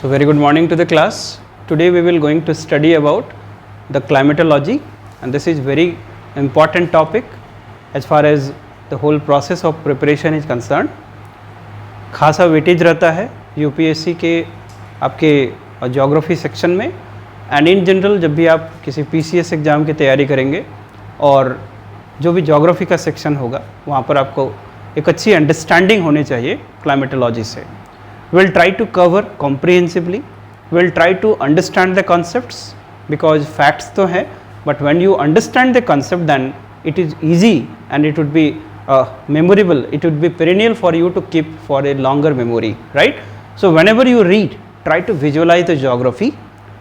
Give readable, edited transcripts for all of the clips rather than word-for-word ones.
So very good morning to the class. Today we will going to study about the climatology, and this is very important topic as far as the whole process of preparation is concerned. खासा weightage रहता है UPSC के आपके geography section में, and in general जब भी आप किसी पीसीएस एग्ज़ाम की तैयारी करेंगे और जो भी ज्योग्राफी का सेक्शन होगा वहाँ पर आपको एक अच्छी अंडरस्टैंडिंग होनी चाहिए क्लाइमेटोलॉजी से. We'll try to cover comprehensively. We'll try to understand the concepts because facts तो हैं, but when you understand the concept then it is easy and it would be memorable. It would be perennial for you to keep for a longer memory, right? So whenever you read, try to visualize the geography.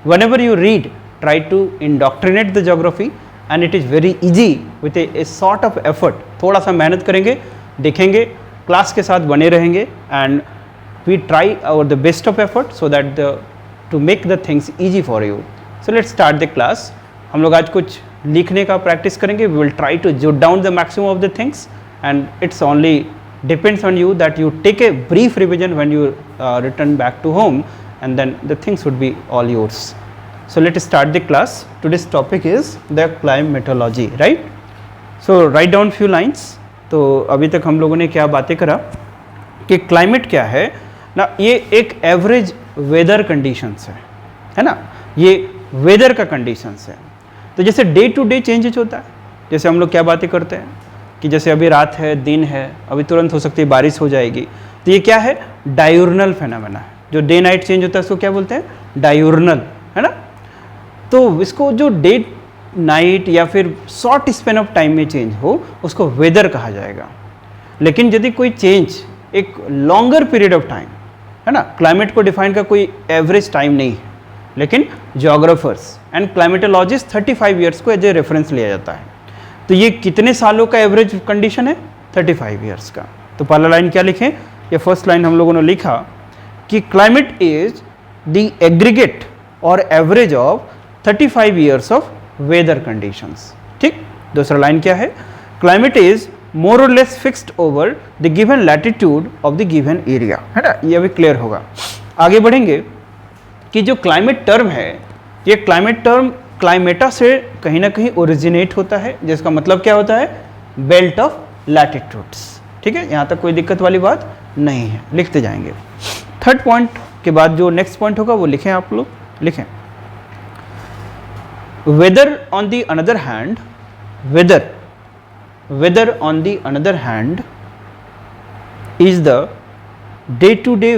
Whenever you read, try to indoctrinate the geography, and it is very easy with a sort of effort. थोड़ा सा मेहनत करेंगे, देखेंगे, class के साथ बने रहेंगे, and we try our the best of effort so that to make the things easy for you. So let's start the class. हम लोग आज कुछ लिखने का प्रैक्टिस करेंगे. We will try to jot down the maximum of the things, and it's only depends on you that you take a brief revision when you return back to home, and then the things would be all yours. So let's start the class. Today's topic is the climatology, right? So write down few lines. तो अभी तक हम लोगों ने क्या बातें करा कि क्लाइमेट क्या है ना, ये एक एवरेज वेदर कंडीशंस है ना, ये वेदर का कंडीशंस है. तो जैसे डे टू डे चेंजेस होता है, जैसे हम लोग क्या बातें करते हैं कि जैसे अभी रात है, दिन है, अभी तुरंत हो सकती है बारिश हो जाएगी, तो ये क्या है, डायूर्नल फेनोमेना है. जो डे नाइट चेंज होता है उसको क्या बोलते हैं, डायूर्नल, है ना. तो इसको जो डे नाइट या फिर शॉर्ट स्पेन ऑफ टाइम में चेंज हो उसको वेदर कहा जाएगा. लेकिन यदि कोई चेंज एक लॉन्गर पीरियड ऑफ टाइम, है ना, क्लाइमेट को डिफाइन का कोई एवरेज टाइम नहीं है, लेकिन जियोग्राफर्स एंड क्लाइमेटोलॉजिस्ट 35 ईयर्स को एज ए रेफरेंस लिया जाता है. तो ये कितने सालों का एवरेज कंडीशन है, 35 ईयर्स का. तो पहला लाइन क्या लिखें, ये फर्स्ट लाइन हम लोगों ने लिखा कि climate is the aggregate or average of 35 years of weather conditions. ठीक. दूसरा लाइन क्या है, climate is more or less fixed over the given latitude of the given area, है ना. ये अभी क्लियर होगा. आगे बढ़ेंगे कि जो क्लाइमेट टर्म है, ये क्लाइमेट टर्म क्लाइमेटा से कहीं ना कहीं ओरिजिनेट होता है, जिसका मतलब क्या होता है, बेल्ट ऑफ लैटिट्यूड्स. ठीक है, यहाँ तक कोई दिक्कत वाली बात नहीं है, लिखते जाएंगे. थर्ड पॉइंट के बाद जो नेक्स्ट पॉइंट होगा वो लिखें, आप लोग लिखें. Weather on the another hand, weather on the another hand is the day to day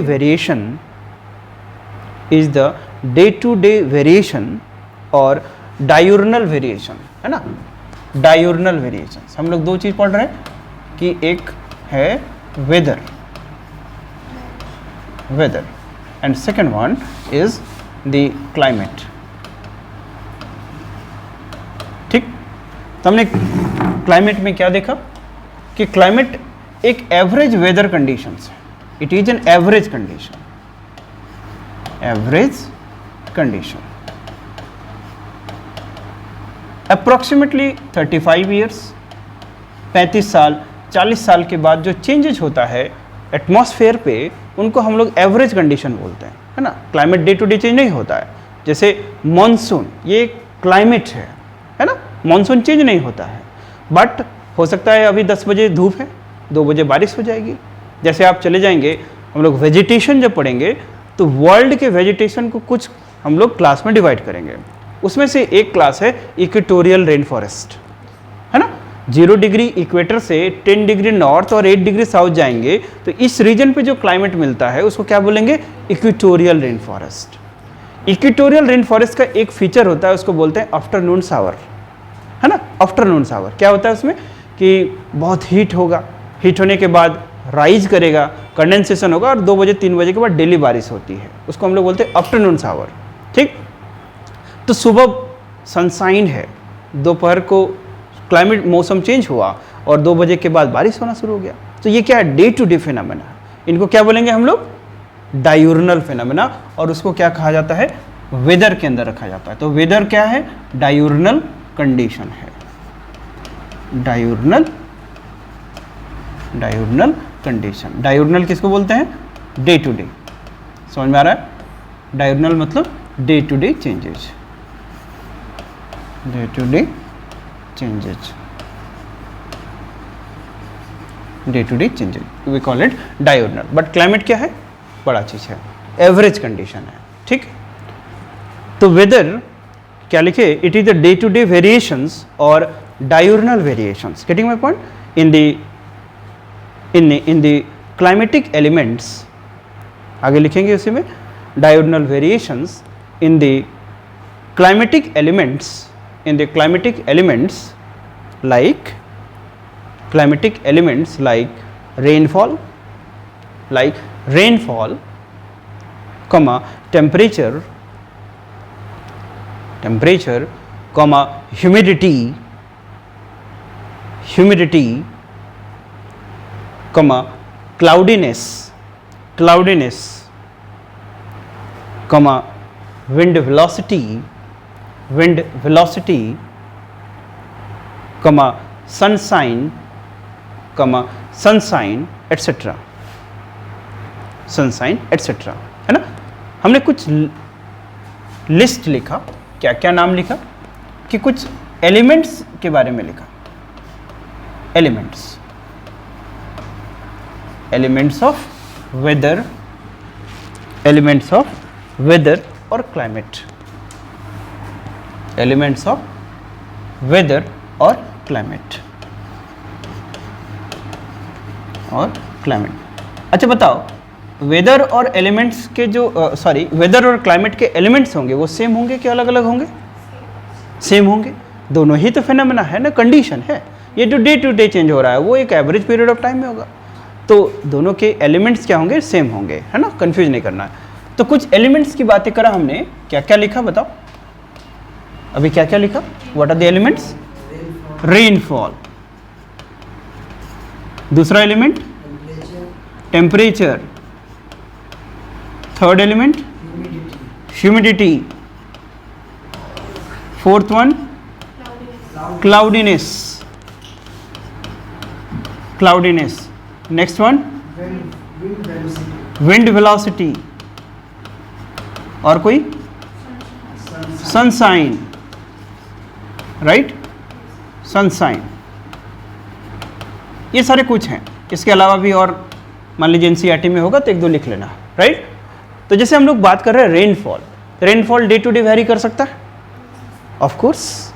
variation और diurnal variation, है ना. diurnal variations हम लोग दो चीज पढ़ रहे हैं कि एक है weather and second one is the climate. ठीक. तो हमने क्लाइमेट में क्या देखा कि क्लाइमेट एक एवरेज वेदर कंडीशंस है. It is an average condition approximately 35 years, 35 साल, 40 साल के बाद जो चेंजेस होता है एटमॉस्फेयर पे, उनको हम लोग एवरेज कंडीशन बोलते हैं, है ना. Climate day to day change नहीं होता है. जैसे मॉनसून, ये क्लाइमेट है ना, मॉनसून चेंज नहीं होता है, बट हो सकता है अभी 10 बजे धूप है, 2 बजे बारिश हो जाएगी. जैसे आप चले जाएंगे, हम लोग वेजिटेशन जब पढ़ेंगे तो वर्ल्ड के वेजिटेशन को कुछ हम लोग क्लास में डिवाइड करेंगे. उसमें से एक क्लास है इक्वेटोरियल रेन फॉरेस्ट, है ना. 0 डिग्री इक्वेटर से 10 डिग्री नॉर्थ और 8 डिग्री साउथ जाएंगे तो इस रीजन पे जो क्लाइमेट मिलता है उसको क्या बोलेंगे, equatorial rain forest. Equatorial rain forest का एक फीचर होता है, उसको बोलते हैं आफ्टरनून शावर, है ना. आफ्टरनून शावर क्या होता है उसमें कि बहुत हीट होगा, हीट होने के बाद राइज करेगा, कंडेंसेशन होगा और 2 बजे 3 बजे के बाद डेली बारिश होती है, उसको हम लोग बोलते हैं आफ्टरनून शावर. ठीक. तो सुबह सनशाइन है, दोपहर को क्लाइमेट मौसम चेंज हुआ और 2 बजे के बाद बारिश होना शुरू हो गया. तो ये क्या है, डे टू डे फिनोमेना. इनको क्या बोलेंगे हम लोग, डायूर्नल फिनोमेना, और उसको क्या कहा जाता है, वेदर के अंदर रखा जाता है. तो वेदर क्या है, डायूर्नल कंडीशन है. डायूर्नल कंडीशन. डायूर्नल किसको बोलते हैं, डे टू डे. समझ में आ रहा है. डायurnal मतलब day to day changes, day to day changes, day to day changes we call it diurnal. But climate क्या है, बड़ा चीज है, एवरेज कंडीशन है. ठीक, तो वेदर क्या लिखे, it is the day to day variations और diurnal variations. Getting my point. In the climatic elements, आगे लिखेंगे उसी में, diurnal variations in the climatic elements, in the climatic elements like rainfall, comma temperature, comma humidity, comma cloudiness, comma wind velocity, comma sunshine, etc. है ना. हमने कुछ list लिखा, क्या क्या नाम लिखा कि कुछ एलिमेंट्स के बारे में लिखा. एलिमेंट्स ऑफ वेदर और क्लाइमेट, एलिमेंट्स ऑफ वेदर और क्लाइमेट. अच्छा बताओ, वेदर और एलिमेंट्स के जो वेदर और क्लाइमेट के एलिमेंट्स होंगे वो सेम होंगे कि अलग अलग होंगे? सेम होंगे. दोनों ही तो फिनोमेना है ना, कंडीशन है. ये जो डे टू डे चेंज हो रहा है वो एक एवरेज पीरियड ऑफ टाइम में होगा, तो दोनों के एलिमेंट्स क्या होंगे, सेम होंगे, है ना. कंफ्यूज नहीं करना है. तो कुछ एलिमेंट्स की बातें करा हमने, क्या क्या लिखा बताओ अभी, क्या क्या लिखा? What are the elements? Rainfall. दूसरा element temperature. Third element humidity. Fourth one cloudiness. Next one wind velocity. और कोई? सनशाइन. Right, sunshine. ये सारे कुछ हैं. इसके अलावा भी और मान लीजिए एनसीईआरटी में होगा तो एक दो लिख लेना. राइट. तो जैसे हम लोग बात कर रहे हैं rainfall day to day vary कर सकता है ऑफ कोर्स.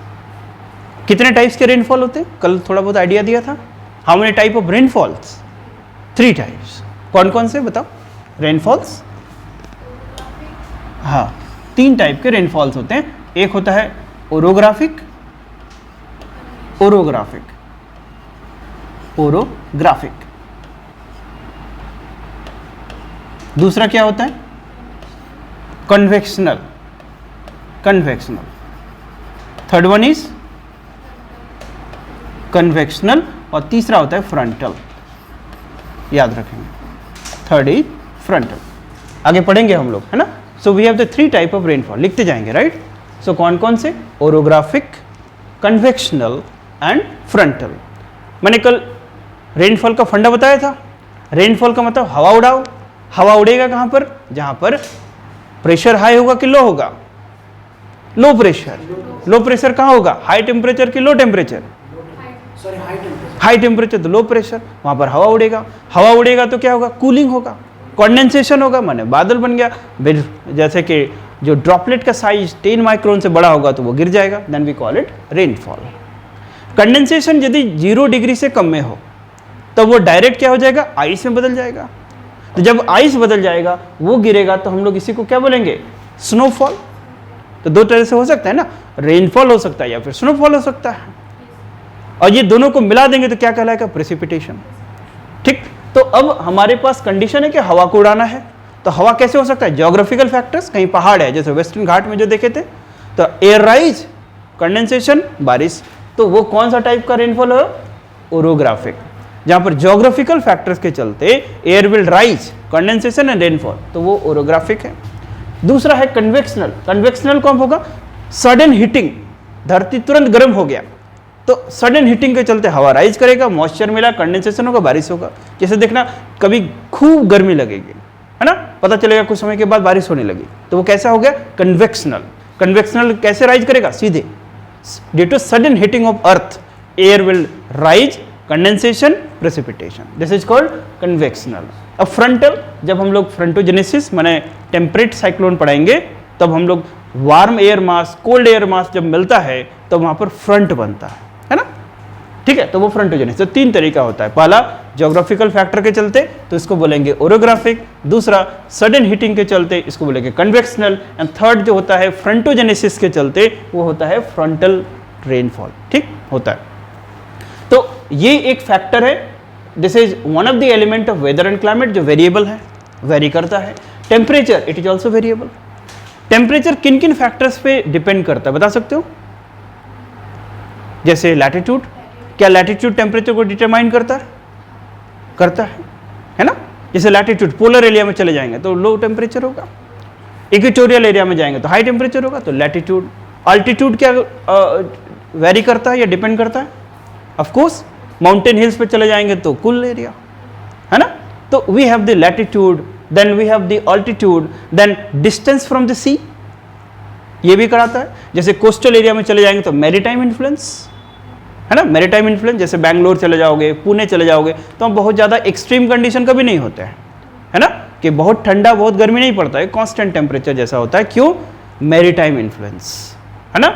कितने टाइप्स के रेनफॉल होते हैं, कल थोड़ा बहुत आइडिया दिया था. How many type of rainfalls? 3 types. कौन कौन से बताओ रेनफॉल्स? हाँ, 3 टाइप के रेनफॉल्स होते हैं. एक होता है ओरोग्राफिक. दूसरा क्या होता है? Convectional. Third one is convectional और तीसरा होता है फ्रंटल. याद रखेंगे, थर्ड इज फ्रंटल. आगे पढ़ेंगे हम लोग, है ना. So we have the 3 type of rainfall. लिखते जाएंगे. राइट. सो कौन कौन से? Orographic, convectional and frontal. मैंने कल रेनफॉल का फंडा बताया था. रेनफॉल का मतलब हवा उड़ाओ. हवा उड़ेगा कहाँ पर? जहाँ पर प्रेशर हाई होगा कि लो होगा? Low pressure. लो प्रेशर कहाँ होगा? हाई टेम्परेचर कि लो टेम्परेचर? हाई टेम्परेचर तो लो प्रेशर, वहाँ पर हवा उड़ेगा. हवा उड़ेगा तो क्या होगा? कूलिंग होगा, कंडेंसेशन होगा, माने बादल बन गया. जैसे कि जो ड्रॉपलेट का साइज 10 माइक्रोन से बड़ा होगा तो वो गिर जाएगा. Then we call it rainfall. Condensation यदि 0 डिग्री से कम में हो तो वो डायरेक्ट क्या हो जाएगा? आइस में बदल जाएगा. तो जब आइस बदल जाएगा, वो गिरेगा, तो हम लोग इसी को क्या बोलेंगे? स्नोफॉल. तो 2 तरह से हो सकता है ना, रेनफॉल हो सकता है या फिर स्नोफॉल हो सकता है. और ये दोनों को मिला देंगे तो क्या कहलाएगा? प्रेसिपिटेशन. ठीक. तो अब हमारे पास कंडीशन है कि हवा को उड़ाना है. तो हवा कैसे हो सकता है? Geographical factors. कहीं पहाड़ है, जैसे वेस्टर्न घाट में जो देखे थे, तो एयर राइज, कंडेंसेशन, बारिश. तो वो कौन सा टाइप का रेनफॉल है? ओरोग्राफिक. जहां पर ज्योग्राफिकल फैक्टर्स के चलते air will rise, condensation and rainfall, तो वो ओरोग्राफिक है. दूसरा है कन्वेक्शनल. कन्वेक्शनल कौन होगा? Sudden heating. धरती तुरंत गर्म हो गया तो सडन हीटिंग के चलते हवा राइज करेगा, मॉइस्चर मिला, कंडेंसेशन होगा, बारिश होगा. जैसे देखना कभी खूब गर्मी लगेगी, है ना, पता चलेगा कुछ समय के बाद बारिश होने लगी, तो वो कैसा हो गया, कन्वेक्शनल। कन्वेक्शनल कैसे राइज करेगा, सीधे due to sudden heating of earth air will rise, condensation, precipitation, this is called convectional. अब फ्रंटल, जब हम लोग फ्रंटोजेनेसिस माने टेम्परेट साइक्लोन पढ़ाएंगे तब हम लोग warm air mass, cold air mass जब मिलता है तो वहां पर फ्रंट बनता है ना, ठीक है। तो वो फ्रंटोजेनेसिस, तो 3 तरीका होता है। पहला ज्योग्राफिकल फैक्टर के चलते, तो इसको बोलेंगे ओरोग्राफिक। दूसरा सडन हीटिंग के चलते, इसको बोलेंगे कन्वेक्शनल। एंड थर्ड जो होता है फ्रंटोजेनेसिस के चलते, वो होता है फ्रंटल रेनफॉल, ठीक होता है। तो ये एक फैक्टर है, this is one of the element of weather and climate, जो वेरिएबल है, वेरी करता है। Temperature, it is also variable. Temperature किन किन फैक्टर्स पे डिपेंड करता है बता सकते हो? जैसे लैटिट्यूड, क्या लैटिट्यूड टेम्परेचर को डिटरमाइन करता है? करता है ना। जैसे लैटिट्यूड, पोलर एरिया में चले जाएंगे तो लो टेम्परेचर होगा, इक्वेटोरियल एरिया में जाएंगे तो हाई टेम्परेचर होगा, तो लैटिट्यूड। अल्टीट्यूड क्या वेरी करता है या डिपेंड करता है? ऑफ कोर्स, माउंटेन हिल्स पे चले जाएंगे तो कूल एरिया, है ना। तो we have the latitude, then we have the altitude, then distance from the sea, ये भी कराता है। जैसे कोस्टल एरिया में चले जाएंगे तो मैरीटाइम इन्फ्लुएंस, है ना, मैरीटाइम इन्फ्लुएंस। जैसे बैंगलोर चले जाओगे, पुणे चले जाओगे तो हम बहुत ज़्यादा एक्सट्रीम कंडीशन कभी नहीं होते हैं, है ना, कि बहुत ठंडा बहुत गर्मी नहीं पड़ता है, कांस्टेंट टेम्परेचर जैसा होता है। क्यों? मैरीटाइम इन्फ्लुएंस, है ना।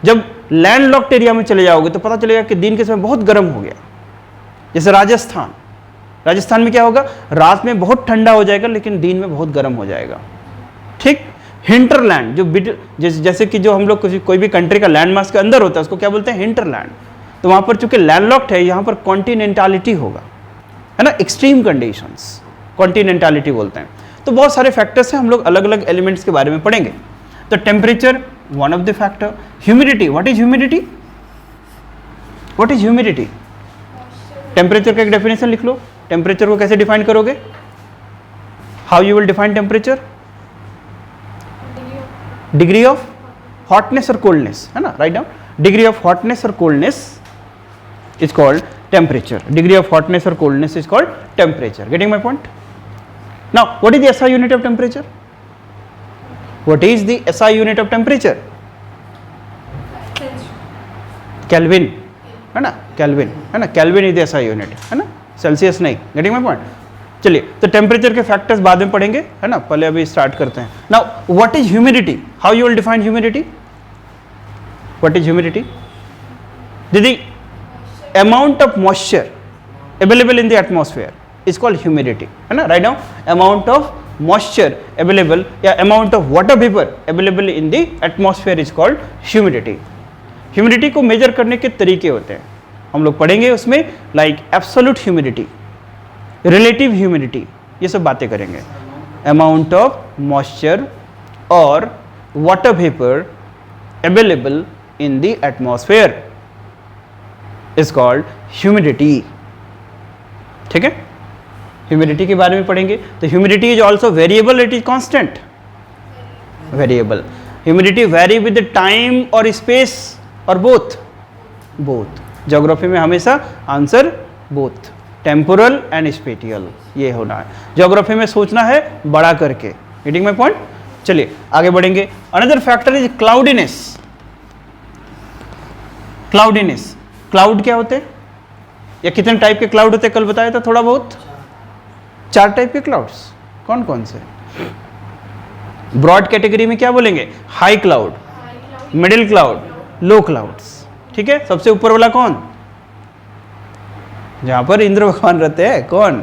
जब लैंडलॉक्ड एरिया में चले जाओगे तो पता चलेगा कि दिन के समय बहुत गर्म हो गया। जैसे राजस्थान, राजस्थान में क्या होगा, रात में बहुत ठंडा हो जाएगा लेकिन दिन में बहुत गर्म हो जाएगा, ठीक। हिंटरलैंड, जो जैसे कि जो हम लोग कोई भी कंट्री का लैंड मास के अंदर होता है उसको क्या बोलते हैं, हिंटरलैंड। तो वहां पर चूंकि लैंडलॉक्ड है, यहाँ पर कॉन्टिनेंटालिटी होगा, है ना, एक्सट्रीम कंडीशंस, कॉन्टिनेंटालिटी बोलते हैं। तो बहुत सारे फैक्टर्स हैं, हम लोग अलग अलग एलिमेंट्स के बारे में पढ़ेंगे। तो temperature one of the factor. Humidity, what is humidity? What is humidity? Temperature का एक डेफिनेशन लिख लो। टेम्परेचर को कैसे डिफाइन करोगे? How you will define temperature? Degree of hotness और कोल्डनेस, है ना, write down. Degree of hotness और coldness is called temperature. Degree of hotness और coldness is called temperature. Getting my point? Now what is the SI unit of temperature? What is the SI unit of temperature? Kelvin, है ना, Kelvin, है ना, Kelvin is the SI unit, है ना, Celsius नहीं। Getting my point? चलिए, तो temperature के फैक्टर्स बाद में पढ़ेंगे, है ना, पहले अभी स्टार्ट करते हैं। Now what is humidity? How you will define humidity? What is humidity? दीदी, amount of moisture available in the atmosphere is called humidity, है ना, right now. Amount of moisture available या amount of water vapor available in the atmosphere is called humidity. Humidity को major करने के तरीके होते हैं, हम लोग पढ़ेंगे उसमें, like absolute humidity, relative humidity, ये सब बातें करेंगे। Amount of moisture और water vapor available in the atmosphere is called humidity, ठीक है। ह्यूमिडिटी के बारे में पढ़ेंगे। तो humidity is also variable, it is constant? Variable. Humidity very with time और स्पेस और बोथ? बोथ। ज्योग्राफी में हमेशा answer both, temporal and spatial, ये होना है। ज्योग्राफी में सोचना है बड़ा करके। Getting my point? चलिए आगे बढ़ेंगे। Another factor is cloudiness. Cloudiness, cloud क्या होते हैं या कितने टाइप के क्लाउड होते हैं कल बताया था थोड़ा बहुत। 4 टाइप के क्लाउड्स। कौन कौन से? ब्रॉड कैटेगरी में क्या बोलेंगे? हाई क्लाउड, मिडिल क्लाउड, लो क्लाउड्स, ठीक है। सबसे ऊपर वाला कौन? जहां पर इंद्र भगवान रहते हैं, कौन?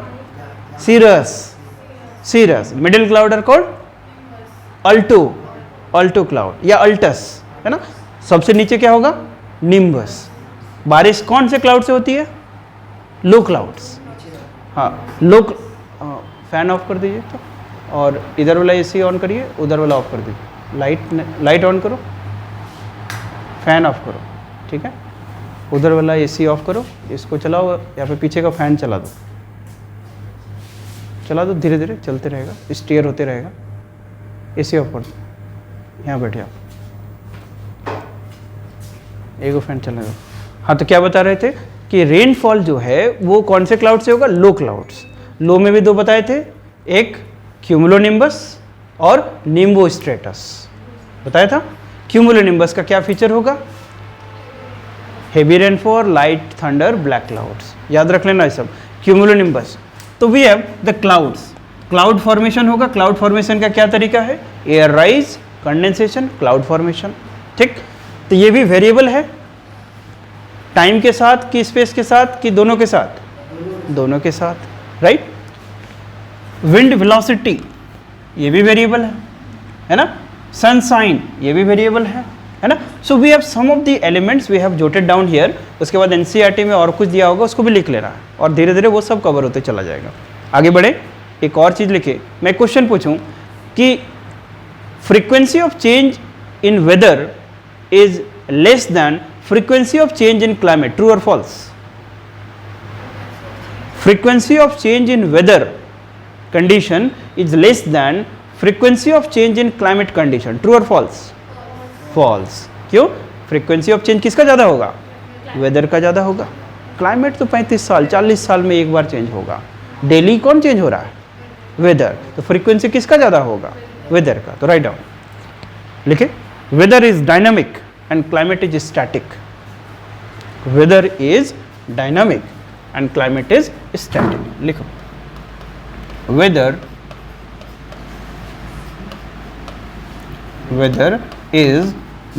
Cirrus, cirrus. Middle cloud are called alto, alto cloud या अल्टस, है ना। सबसे नीचे क्या होगा? निम्बस। बारिश कौन से क्लाउड से होती है? लो क्लाउड्स, हाँ, लो। फैन ऑफ कर दीजिए तो, और इधर वाला एसी ऑन करिए, उधर वाला ऑफ कर दीजिए। लाइट ऑन करो, फैन ऑफ करो, ठीक है। उधर वाला एसी ऑफ करो, इसको चलाओ, या फिर पीछे का फैन चला दो, चला दो, धीरे धीरे चलते रहेगा, स्टीयर होते रहेगा। एसी ऑफ कर दो, यहाँ बैठे आप, एक फैन चला दो। हाँ, तो क्या बता रहे थे कि रेनफॉल जो है वो कौन से क्लाउड से होगा? लो क्लाउड्स। लो में भी 2 बताए थे, एक क्यूमुलोनिम्बस और निम्बोस्ट्रेटस। बताया था क्यूमुलोनिम्बस का क्या फीचर होगा? Heavy rainfall, light thunder, black clouds, याद रख लेना ये सब। क्यूमुलोनिम्बस, तो we have the clouds, cloud formation होगा। क्लाउड फॉर्मेशन का क्या तरीका है? Air rise, condensation, cloud formation. ठीक, तो ये भी वेरिएबल है, टाइम के साथ कि स्पेस के साथ कि दोनों के साथ? दोनों के साथ, राइट। विंड वेलोसिटी ये भी वेरिएबल है ना। सनशाइन ये भी वेरिएबल है ना। So we have some of the elements we have jotted down here. उसके बाद एनसीईआरटी में और कुछ दिया होगा, उसको भी लिख लेना है और धीरे धीरे वो सब कवर होते चला जाएगा। आगे बढ़े, एक और चीज़ लिखे, मैं क्वेश्चन पूछूं कि frequency of change in weather is less than frequency of change in climate, true or false? Frequency of change in weather condition is less than frequency of change in climate condition, true or false? False. क्यों? Frequency of change किसका ज़्यादा होगा? Weather का ज़्यादा होगा। Climate तो 35 साल 40 साल में एक बार चेंज होगा, डेली कौन चेंज हो रहा है? वेदर। तो फ्रीक्वेंसी किसका ज़्यादा होगा? वेदर का। तो राइट डाउन लिखे, weather is dynamic and climate is static. Weather is dynamic and climate is static. लिखो, weather is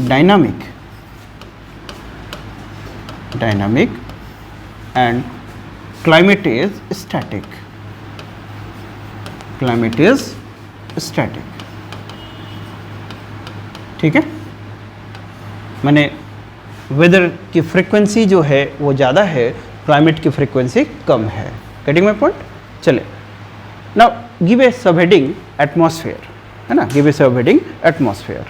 dynamic and climate is static. ठीक है, मैंने वेदर की फ्रीक्वेंसी जो है वो ज़्यादा है, क्लाइमेट की फ्रीक्वेंसी कम है। Getting my point? चले, नाउ गिव ए सब हेडिंग एटमॉस्फेयर, है ना। गिव ए सब हेडिंग एटमॉस्फेयर।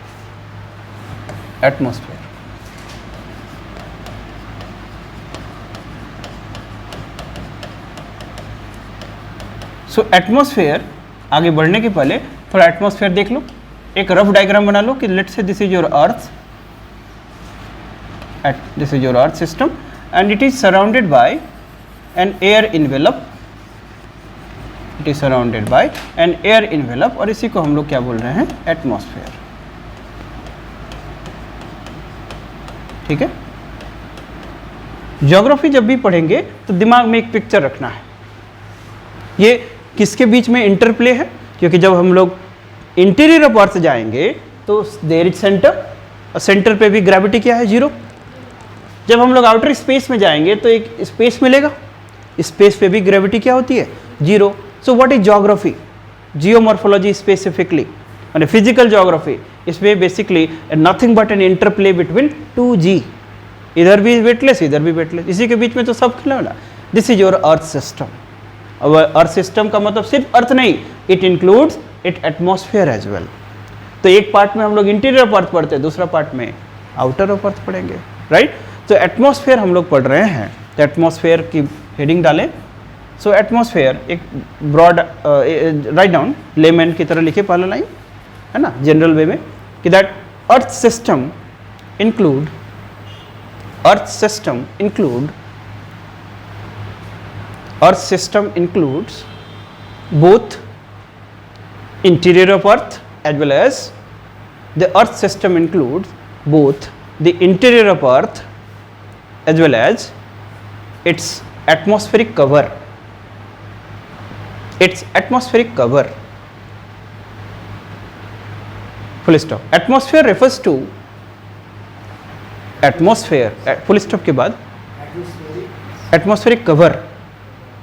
सो एटमॉस्फेयर, आगे बढ़ने के पहले थोड़ा एटमॉस्फेयर देख लो। एक रफ डायग्राम बना लो कि let's say this is your earth, this is your earth system and it is surrounded by an air envelope. It is surrounded by an air envelope, और इसी को हम लोग क्या बोल रहे हैं? एटमॉस्फेयर। ठीक है, ज्योग्राफी जब भी पढ़ेंगे तो दिमाग में एक पिक्चर रखना है, ये किसके बीच में इंटरप्ले है, क्योंकि जब हम लोग इंटीरियर ऑफ अर्थ जाएंगे तो देयर इज सेंटर, और सेंटर पे भी ग्रेविटी क्या है? 0। जब हम लोग आउटर स्पेस में जाएंगे तो एक स्पेस मिलेगा, स्पेस पे भी ग्रेविटी क्या होती है? 0। So what is geography? Geomorphology specifically, यानी फिजिकल ज्योग्राफी, इसमें basically nothing but an interplay between 2G, इधर भी वेटलेस इधर भी वेटलेस, इसी के बीच में तो सब खिलौना। This is your earth system. अब अर्थ सिस्टम का मतलब सिर्फ अर्थ नहीं, it includes it atmosphere as well. तो एक पार्ट में हम लोग इंटीरियर ऑफ अर्थ पढ़ते हैं, दूसरा पार्ट में आउटर ऑफ अर्थ पढ़ेंगे, राइट। तो एटमॉस्फेयर हम लोग पढ़ रहे हैं, तो एटमॉस्फेयर की हेडिंग डालें। सो एटमॉस्फेयर एक ब्रॉड, राइट डाउन लेमैन की तरह लिखे पहला लाइन, है ना, जनरल वे में, कि that earth system include Earth system includes both interior of Earth as well as the Earth system includes both the interior of Earth as well as its atmospheric cover. Full stop. Atmosphere refers to atmosphere. Full stop के बाद atmospheric cover.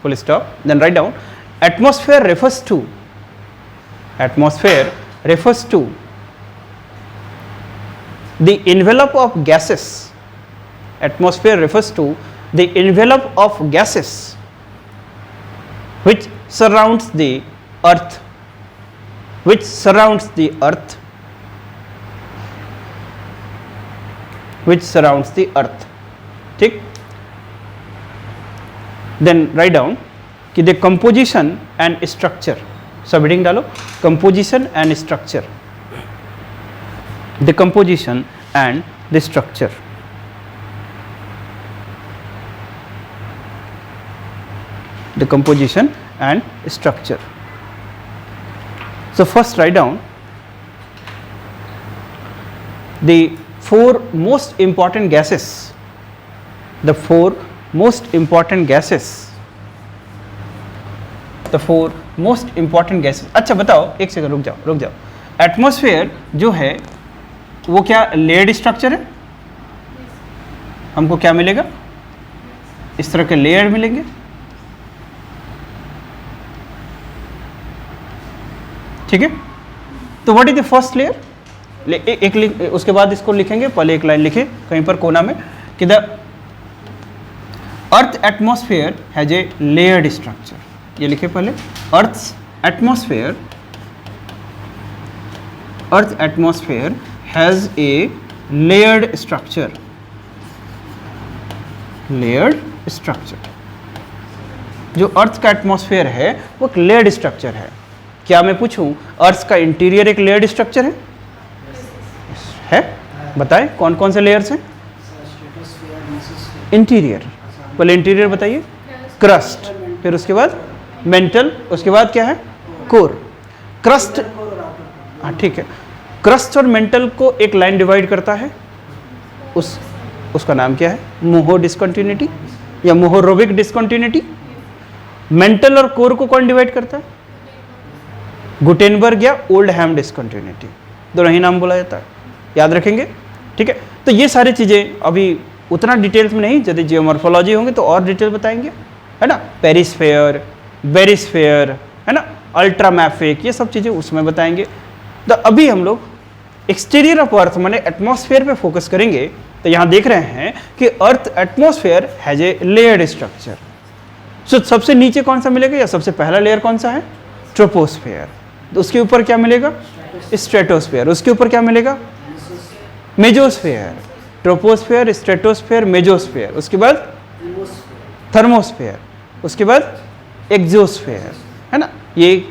Full stop. Then write down, atmosphere refers to the envelope of gases. Atmosphere refers to the envelope of gases which surrounds the earth, ठीक। Then write down कि the composition and structure, सब heading डालो, composition and structure, the composition and the structure, the composition and structure. So first write down the four most important gases. The four most important gases. The four most important gases. अच्छा बताओ, एक second रुक जाओ. Atmosphere जो है वो क्या layered structure है? हमको क्या मिलेगा? इस तरह के लेयर मिलेंगे. ठीक है. तो what is the first layer? उसके बाद इसको लिखेंगे. पहले एक लाइन लिखे कहीं पर कोना में कि the earth atmosphere has a layered structure. ये लिखे पहले. अर्थ atmosphere has a layered structure. Layered structure. जो अर्थ का एटमॉस्फेयर है वो एक लेयर्ड स्ट्रक्चर है. क्या मैं पूछूं अर्थ का इंटीरियर एक लेयर्ड स्ट्रक्चर है? है? बताएं कौन कौन से लेयर्स हैं? इंटीरियर. पहले इंटीरियर बताइए. क्रस्ट, फिर उसके बाद मेंटल, उसके बाद क्या है? कोर. क्रस्ट, हाँ ठीक है. क्रस्ट और मेंटल को एक लाइन डिवाइड करता है. उसका नाम क्या है? मोहो डिस्कंटिन्यूटी या मोहोरोबिक डिस्कंटिन्यूटी. मेंटल और कोर को कौन डिवाइड करता है? गुटेनबर्ग या ओल्डहैम डिस्कंटिन्यूटी. दोनों ही नाम बोला जाता है. याद रखेंगे. ठीक है. तो ये सारी चीज़ें अभी उतना डिटेल्स में नहीं, यदि जियोमॉर्फोलॉजी होंगे तो और डिटेल बताएंगे, है ना. पेरिस्फेयर, बेरिस्फेयर, है ना, अल्ट्रामैफिक, ये सब चीज़ें उसमें बताएंगे. तो अभी हम लोग एक्सटीरियर ऑफ अर्थ माने एटमॉस्फेयर पे फोकस करेंगे. तो यहाँ देख रहे हैं कि earth atmosphere has a layered structure. So सबसे नीचे कौन सा मिलेगा या सबसे पहला लेयर कौन सा है? ट्रोपोस्फेयर. तो उसके ऊपर क्या मिलेगा? स्ट्रेटोस्फेयर. उसके ऊपर क्या मिलेगा? मेजोस्फेयर. Troposphere, stratosphere, mesosphere. उसके बाद थर्मोस्फेयर. उसके बाद एक्सोस्फेयर, है ना. ये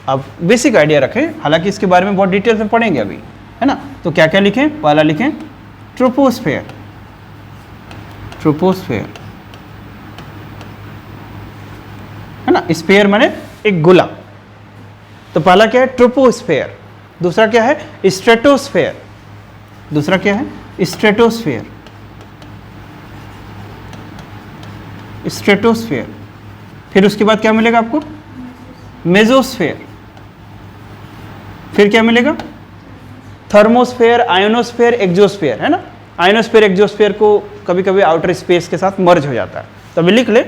आप बेसिक आइडिया रखें, हालांकि इसके बारे में बहुत डिटेल में पढ़ेंगे अभी, है ना. तो क्या क्या लिखें? पहला लिखें ट्रोपोस्फेयर. ट्रोपोस्फेयर, है ना. स्फेयर माने एक गोला. तो पहला क्या है? ट्रोपोस्फेयर. दूसरा क्या है? स्ट्रेटोस्फेयर. दूसरा क्या है? स्ट्रेटोस्फेयर. स्ट्रेटोस्फेयर. फिर उसके बाद क्या मिलेगा आपको? मेजोस्फेयर. फिर क्या मिलेगा? थर्मोस्फेयर, आयोनोस्फेयर, एक्सोस्फेयर, है ना. आयोनोस्फेयर एक्सोस्फेयर को कभी कभी आउटर स्पेस के साथ मर्ज हो जाता है. तो अभी लिख ले.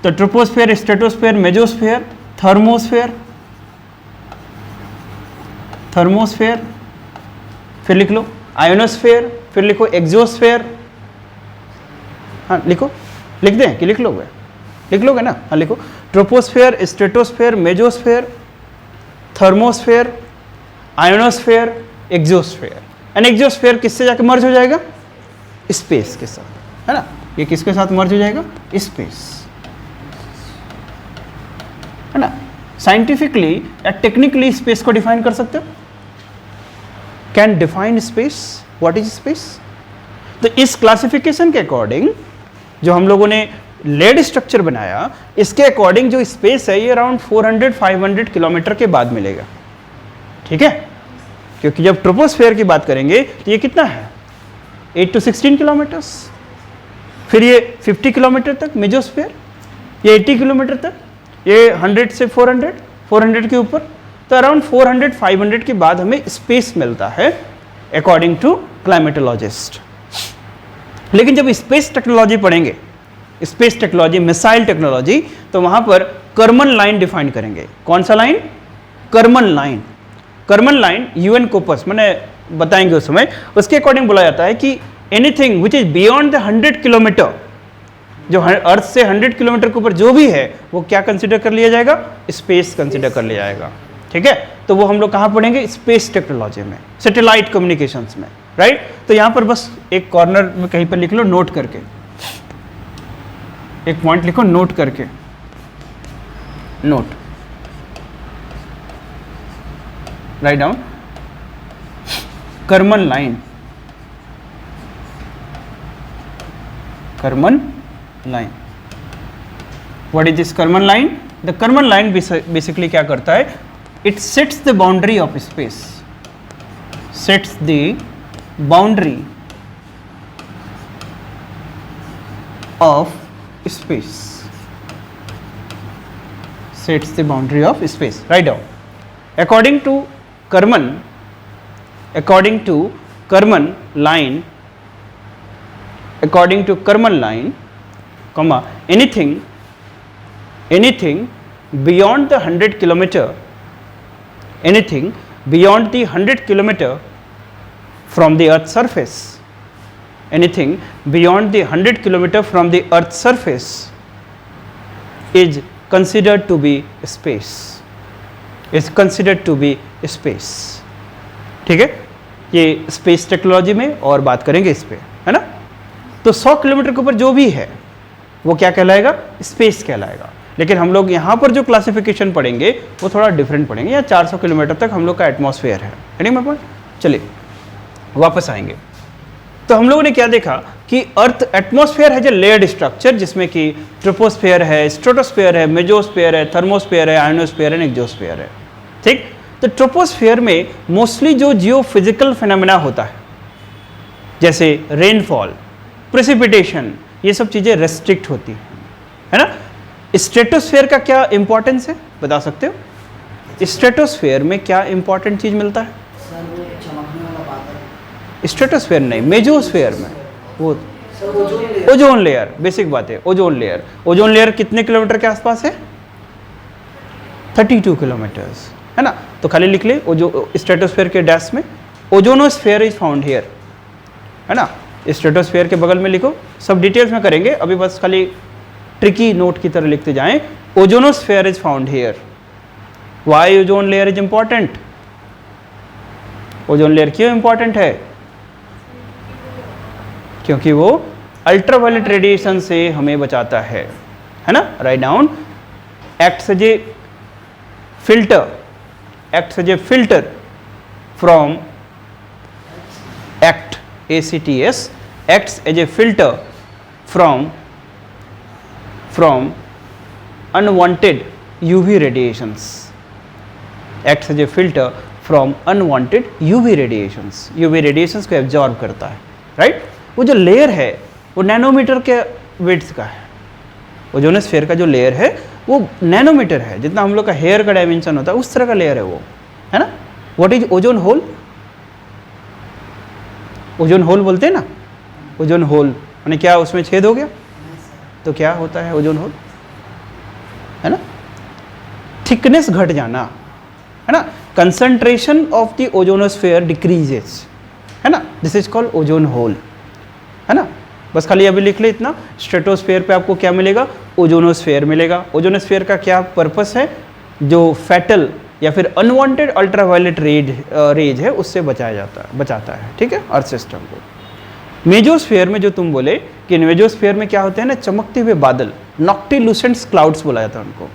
तो troposphere, stratosphere, mesosphere, thermosphere, thermosphere, फिर लिख लो आयोनोस्फेयर, फिर लिखो एक्सोस्फेयर. हाँ लिखो. लिख दें कि लिख लोगे? लिख लोगे ना. हाँ लिखो. Troposphere, stratosphere, mesosphere, thermosphere, ionosphere, exosphere. And exosphere किससे जाके मर्ज हो जाएगा? स्पेस के साथ, है ना. ये किसके साथ मर्ज हो जाएगा? स्पेस, है ना. साइंटिफिकली या टेक्निकली स्पेस को डिफाइन कर सकते हो? Can define space. What is space? तो इस क्लासिफिकेशन के अकॉर्डिंग जो हम लोगों ने लेड स्ट्रक्चर बनाया, इसके अकॉर्डिंग जो स्पेस है ये अराउंड 400-500 किलोमीटर के बाद मिलेगा. ठीक है. क्योंकि जब ट्रोपोस्फेयर की बात करेंगे तो ये कितना है? 8 to 16 किलोमीटर्स. फिर ये 50 किलोमीटर तक मेजोस्फेयर, ये 80 किलोमीटर तक, ये 100 से 400 के ऊपर. तो अराउंड 400-500 के बाद हमें स्पेस मिलता है अकॉर्डिंग टू क्लाइमेटोलॉजिस्ट. लेकिन जब स्पेस टेक्नोलॉजी पढ़ेंगे, स्पेस टेक्नोलॉजी, मिसाइल टेक्नोलॉजी, तो वहां पर कर्मन लाइन डिफाइन करेंगे. कौन सा line? Karman line. Karman line UN COPUOS मैंने बताएंगे उस समय. उसके अकॉर्डिंग बोला जाता है कि anything which is beyond the 100 kilometre, जो अर्थ से 100 किलोमीटर के ऊपर जो भी है वो क्या कंसिडर कर लिया जाएगा? स्पेस कंसिडर कर लिया जाएगा. ठीक है. तो वो हम लोग कहाँ पढ़ेंगे? स्पेस टेक्नोलॉजी में, सैटेलाइट कम्युनिकेशंस में, राइट. तो यहाँ पर बस एक कॉर्नर में कहीं पर लिख लो नोट करके, एक पॉइंट लिखो नोट करके. Note, write down Karman line. Karman line. What is this Karman line? The Karman line basically क्या करता है? it sets the boundary of space, sets the boundary of space, sets the boundary of space. Write down. According to Karman line, according to Karman line, comma, anything beyond the 100 kilometer, anything beyond the 100 kilometer from the earth's surface, anything beyond the 100 kilometer from the earth's surface is considered to be space, is considered to be space. ठीक है, ये space technology में और बात करेंगे इस पे, है ना। तो 100 किलोमीटर के ऊपर जो भी है वो क्या कहलाएगा, स्पेस कहलाएगा। लेकिन हम लोग यहाँ पर जो क्लासिफिकेशन पढ़ेंगे वो थोड़ा डिफरेंट पढ़ेंगे। या 400 किलोमीटर तक हम लोग का एटमॉस्फेयर है नहीं मेरे पास। चलिए वापस आएंगे। तो हम लोगों ने क्या देखा कि अर्थ एटमॉस्फेयर है जो लेयर्ड स्ट्रक्चर, जिसमें कि ट्रोपोस्फेयर है, स्ट्रेटोस्फेयर है, मेजोस्फेयर है, थर्मोस्फेयर है, आयोनोस्फेयर है, एक्सोस्फेयर है। ठीक, तो ट्रोपोस्फेयर में मोस्टली जो जियोफिजिकल फिनोमेना होता है जैसे रेनफॉल, प्रेसिपिटेशन, ये सब चीज़ें रेस्ट्रिक्ट होती है ना। स्ट्रेटोस्फेयर का क्या इंपॉर्टेंस है बता सकते हो? स्ट्रेटोस्फेयर में क्या इंपॉर्टेंट चीज़ मिलता है? स्ट्रेटोस्फेयर नहीं, मेजोस्फेयर में वो ओजोन लेयर, बेसिक बात है। ओजोन लेयर, ओजोन लेयर कितने किलोमीटर के आसपास है? 32 किलोमीटर्स, है ना। तो खाली लिख ले स्ट्रेटोस्फेयर के डैश में ओजोनोस्फेयर इज फाउंड हियर, है ना। स्ट्रेटोस्फेयर के बगल में लिखो, सब डिटेल्स में करेंगे, अभी बस खाली ट्रिकी नोट की तरह लिखते जाएं। Ozonosphere is found here. Why ozone layer is important? Ozone layer क्यों इंपॉर्टेंट है? क्योंकि वो अल्ट्रावायलेट रेडिएशन से हमें बचाता है ना। Write down. Acts as a filter, acts as a filter from acts acts as a filter from unwanted UV radiations, acts as a filter from unwanted UV radiations, UV radiations को absorb करता है, right. वो जो layer है वो nanometre के width का है। ओजोनोस्फेयर का जो लेयर है वो नैनोमीटर है, जितना हम लोग का हेयर का डायमेंशन होता है उस तरह का लेयर है वो, है ना। What is ozone hole? Ozone hole बोलते हैं ना। ओजोन होल माने क्या, उसमें छेद हो गया तो क्या होता है ओजोन होल, है ना। थिकनेस घट जाना, है ना। Concentration of the ozonosphere decreases, है ना। This is called ozone hole, है ना। बस खाली अभी लिख ले इतना। स्ट्रेटोस्फेयर पे आपको क्या मिलेगा? ओजोनोस्फेयर मिलेगा। ओजोनोस्फेयर का क्या पर्पस है? जो फैटल या फिर अनवांटेड अल्ट्रावायलेट रेज है उससे बचाता है, ठीक है, अर्थ सिस्टम को। मेजोस्फेयर में जो तुम बोले कि मेजोस्फेयर में क्या होते हैं ना, चमकते हुए बादल, नॉक्टिलूसेंट क्लाउड्स बोला जाता है उनको।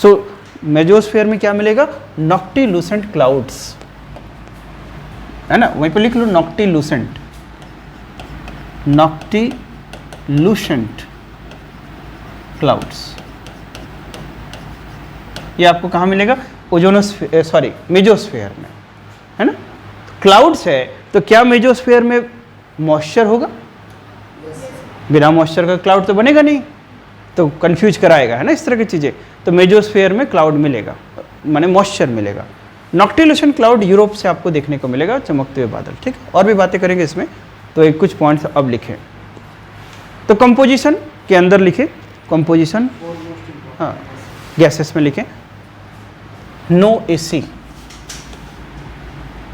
सो मेजोस्फेयर में क्या मिलेगा? नॉक्टिलूसेंट क्लाउड्स, है ना। वहीं पर लिख लो नॉक्टिलूसेंट, नॉक्टिलूसेंट क्लाउड्स। ये आपको कहाँ मिलेगा? ओजोनोस्फेयर, सॉरी मेजोस्फेयर में, है ना। क्लाउड्स है तो क्या मेजोस्फेयर में मॉइस्चर होगा? बिना मॉइस्चर का क्लाउड तो बनेगा नहीं, तो कंफ्यूज कराएगा, है ना, इस तरह की चीज़ें। तो मेजोस्फेयर में क्लाउड मिलेगा, माने मॉइस्चर मिलेगा। नॉक्टिलूसेंट क्लाउड यूरोप से आपको देखने को मिलेगा, चमकते हुए बादल, ठीक है। और भी बातें करेंगे इसमें, तो एक कुछ पॉइंट्स अब लिखें। तो कंपोजिशन के अंदर लिखे, कंपोजिशन, हाँ, गैसेस में लिखें। नो एसी,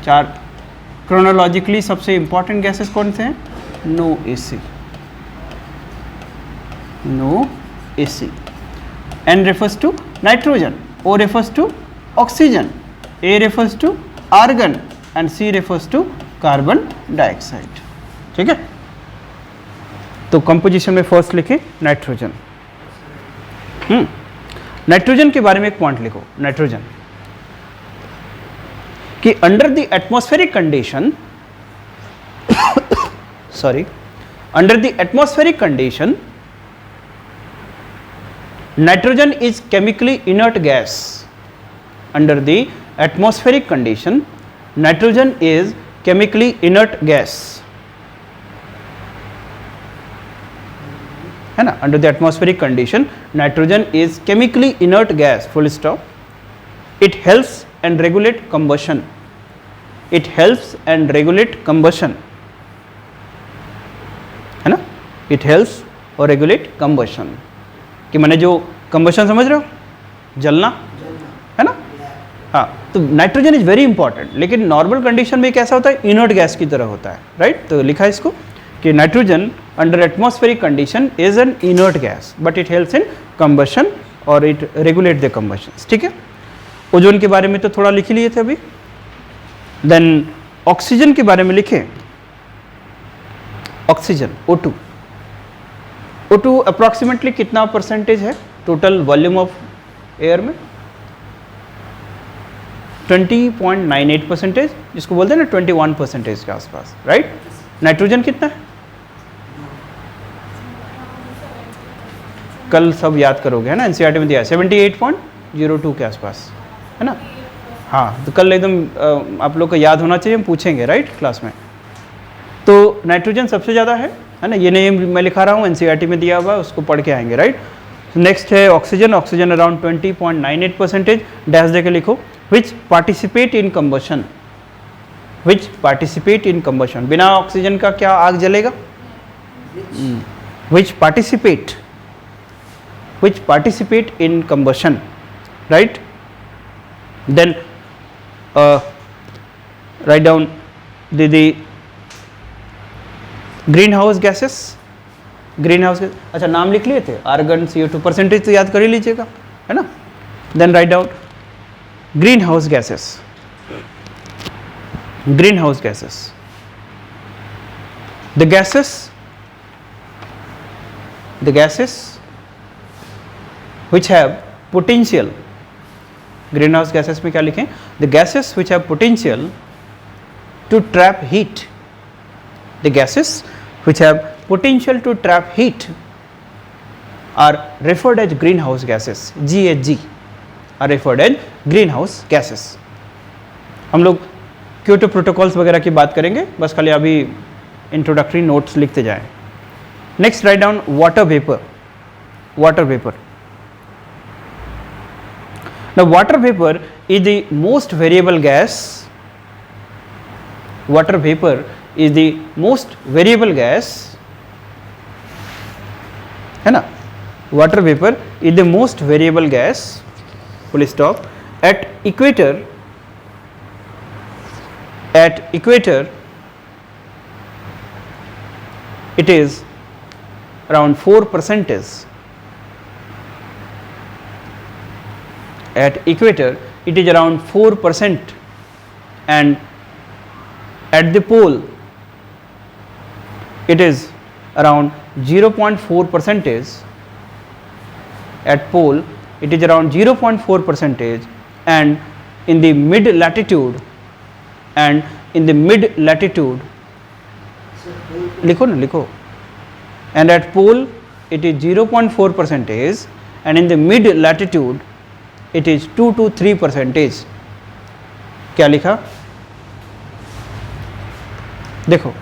4 क्रोनोलॉजिकली सबसे इंपॉर्टेंट गैसेस कौन से हैं? NOAC, NOAC. N refers to nitrogen, O refers to oxygen, A refers to argon and C refers to carbon dioxide, ठीक है। तो कंपोजिशन में फर्स्ट लिखे नाइट्रोजन। नाइट्रोजन के बारे में एक पॉइंट लिखो। नाइट्रोजन कि under the atmospheric condition sorry under the atmospheric condition nitrogen is chemically inert gas. Under the atmospheric condition nitrogen is chemically inert gas, है ना. Under the atmospheric condition nitrogen is chemically inert gas, full stop. It helps and regulate combustion, it helps and regulate combustion, है ना. It helps और regulate combustion, कि मैंने जो combustion समझ रहे हो, जलना, है ना. हाँ, तो नाइट्रोजन इज वेरी इंपॉर्टेंट, लेकिन नॉर्मल कंडीशन में कैसा होता है, इनर्ट गैस की तरह होता है, राइट. तो लिखा है इसको कि nitrogen under atmospheric condition is an inert gas but it helps in combustion और इट रेगुलेट द कंबशन. ठीक है. ओजोन के बारे में तो थोड़ा लिख लिए थे अभी. देन ऑक्सीजन के बारे में लिखे. ऑक्सीजन O2, O2 अप्रॉक्सीमेटली कितना परसेंटेज है टोटल वॉल्यूम ऑफ एयर में? 20.98%, जिसको बोलते हैं ना 21% के आसपास, राइट. नाइट्रोजन कितना है? कल सब याद करोगे, है ना. एनसीईआरटी में दिया है 78.02 के आसपास, है ना. हाँ, तो कल एकदम आप लोग को याद होना चाहिए, हम पूछेंगे, राइट, क्लास में. तो नाइट्रोजन सबसे ज़्यादा है ना. ये नेम मैं लिखा रहा हूँ, एनसीईआरटी में दिया हुआ है, उसको पढ़ के आएंगे, राइट. नेक्स्ट है ऑक्सीजन. Oxygen around 20.98%. डैश देके लिखो. Which participate in combustion, which participate in combustion. बिना ऑक्सीजन का क्या आग जलेगा? Which participate, which participate in combustion, right. Then write down the green house gases. Green house, अच्छा नाम लिख लिए थे, आर्गन, CO2 परसेंटेज तो याद कर ही लीजिएगा, है ना. Then write down green house gases. Green house gases, the gases which have potential, green house gases में क्या लिखें? The gases which have potential to trap heat, the gases which have potential to trap heat are referred as greenhouse gases. GHG are referred as greenhouse gases. हम लोग Kyoto protocols वगैरह की बात करेंगे, बस खाली अभी इंट्रोडक्टरी नोट्स लिखते जाएं. Next write down water vapour. Water vapour. Now water vapor is the most variable gas. Water vapor is the most variable gas, है ना. Water vapor is the most variable gas, full stop. At equator, it is around 4%. At equator it is around 4%, and at the pole it is around 0.4%. At pole it is around 0.4%, and in the mid latitude लिखो ना, लिखो. And at pole it is 0.4%, and in the mid latitude it is 2 to 3%. क्या लिखा? देखो,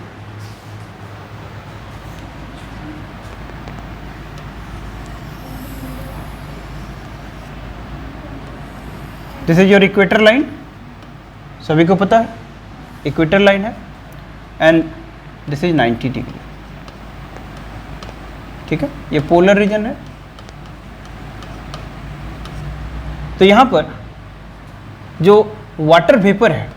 this is your equator line, सभी को पता है इक्वेटर लाइन है, एंड दिस इज 90 डिग्री. ठीक है, ये पोलर रीजन है. तो यहाँ पर जो वाटर वेपर है